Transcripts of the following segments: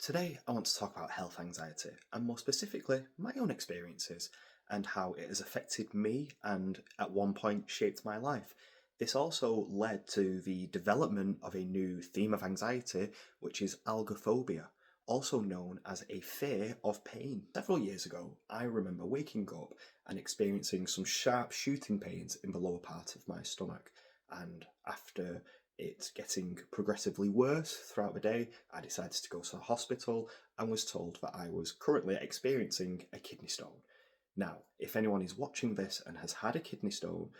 Today, I want to talk about health anxiety, and more specifically, my own experiences and how it has affected me and at one point shaped my life. This also led to the development of a new theme of anxiety, which is algophobia, also known as a fear of pain. Several years ago, I remember waking up and experiencing some sharp shooting pains in the lower part of my stomach, and after it getting progressively worse throughout the day, I decided to go to the hospital and was told that I was currently experiencing a kidney stone. Now, if anyone is watching this and has had a kidney stone,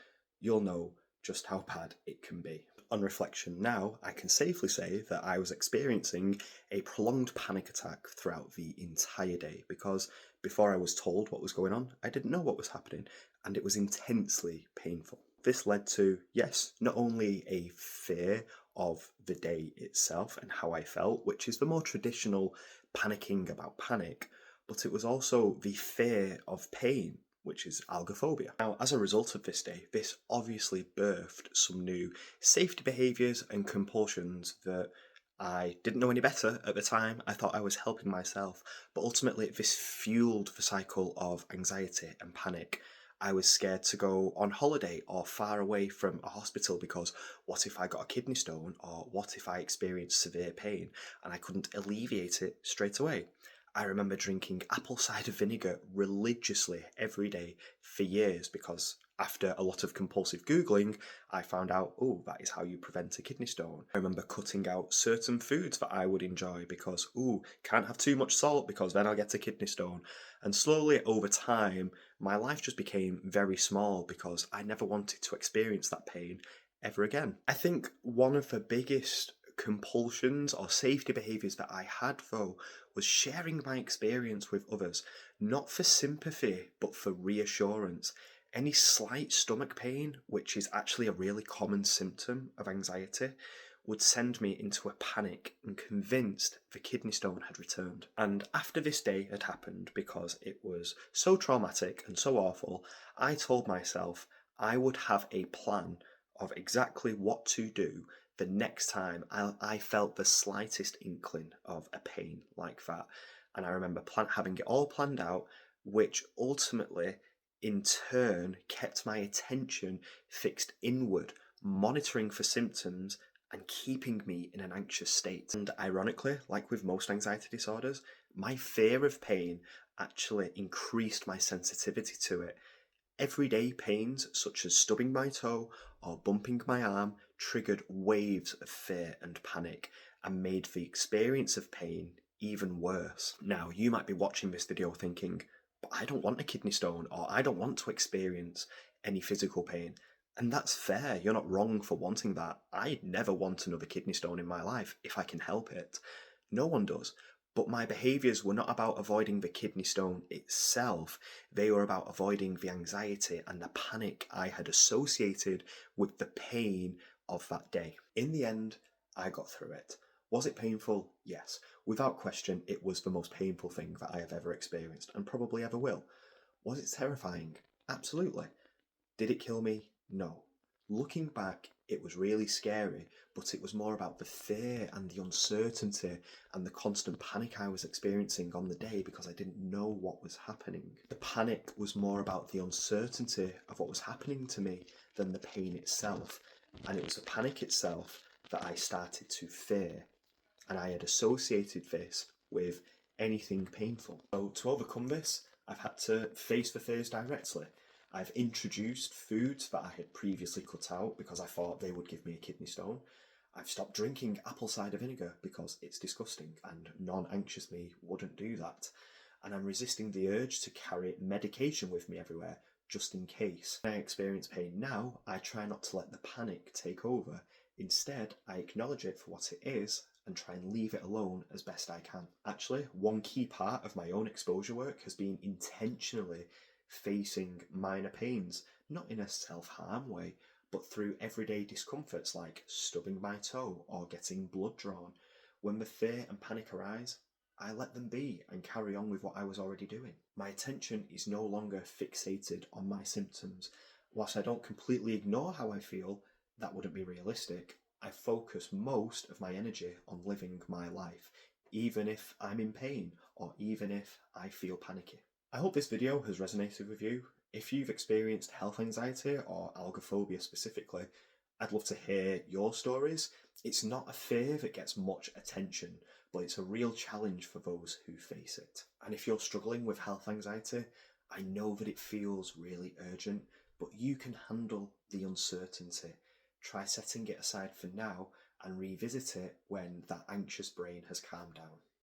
you'll know just how bad it can be. On reflection now, I can safely say that I was experiencing a prolonged panic attack throughout the entire day because before I was told what was going on, I didn't know what was happening and it was intensely painful. This led to, yes, not only a fear of the day itself and how I felt, which is the more traditional panicking about panic, but it was also the fear of pain, which is algophobia. Now, as a result of this day, this obviously birthed some new safety behaviours and compulsions that I didn't know any better at the time. I thought I was helping myself, but ultimately this fueled the cycle of anxiety and panic. I was scared to go on holiday or far away from a hospital because what if I got a kidney stone, or what if I experienced severe pain and I couldn't alleviate it straight away? I remember drinking apple cider vinegar religiously every day for years because after a lot of compulsive Googling, I found out, oh, that is how you prevent a kidney stone. I remember cutting out certain foods that I would enjoy because, can't have too much salt because then I'll get a kidney stone. And slowly over time, my life just became very small because I never wanted to experience that pain ever again. I think one of the biggest compulsions or safety behaviours that I had though was sharing my experience with others, not for sympathy but for reassurance. Any slight stomach pain, which is actually a really common symptom of anxiety, would send me into a panic and convinced the kidney stone had returned. And after this day had happened, because it was so traumatic and so awful, I told myself I would have a plan of exactly what to do the next time I felt the slightest inkling of a pain like that. And I remember having it all planned out, which ultimately in turn kept my attention fixed inward, monitoring for symptoms and keeping me in an anxious state. And ironically, like with most anxiety disorders, my fear of pain actually increased my sensitivity to it. Everyday pains, such as stubbing my toe or bumping my arm, triggered waves of fear and panic and made the experience of pain even worse. Now, you might be watching this video thinking, but I don't want a kidney stone, or I don't want to experience any physical pain. And that's fair, you're not wrong for wanting that. I'd never want another kidney stone in my life if I can help it. No one does. But my behaviours were not about avoiding the kidney stone itself, they were about avoiding the anxiety and the panic I had associated with the pain of that day. In the end, I got through it. Was it painful? Yes. Without question, it was the most painful thing that I have ever experienced and probably ever will. Was it terrifying? Absolutely. Did it kill me? No. Looking back, it was really scary, but it was more about the fear and the uncertainty and the constant panic I was experiencing on the day because I didn't know what was happening. The panic was more about the uncertainty of what was happening to me than the pain itself, and it was the panic itself that I started to fear, and I had associated this with anything painful. So to overcome this, I've had to face the fears directly. I've introduced foods that I had previously cut out because I thought they would give me a kidney stone. I've stopped drinking apple cider vinegar because it's disgusting and non-anxious me wouldn't do that. And I'm resisting the urge to carry medication with me everywhere just in case. When I experience pain now, I try not to let the panic take over. Instead, I acknowledge it for what it is and try and leave it alone as best I can. Actually, one key part of my own exposure work has been intentionally facing minor pains, not in a self-harm way, but through everyday discomforts like stubbing my toe or getting blood drawn. When the fear and panic arise, I let them be and carry on with what I was already doing. My attention is no longer fixated on my symptoms. Whilst I don't completely ignore how I feel, that wouldn't be realistic. I focus most of my energy on living my life, even if I'm in pain or even if I feel panicky. I hope this video has resonated with you. If you've experienced health anxiety or algophobia specifically, I'd love to hear your stories. It's not a fear that gets much attention, but it's a real challenge for those who face it. And if you're struggling with health anxiety, I know that it feels really urgent, but you can handle the uncertainty. Try setting it aside for now and revisit it when that anxious brain has calmed down.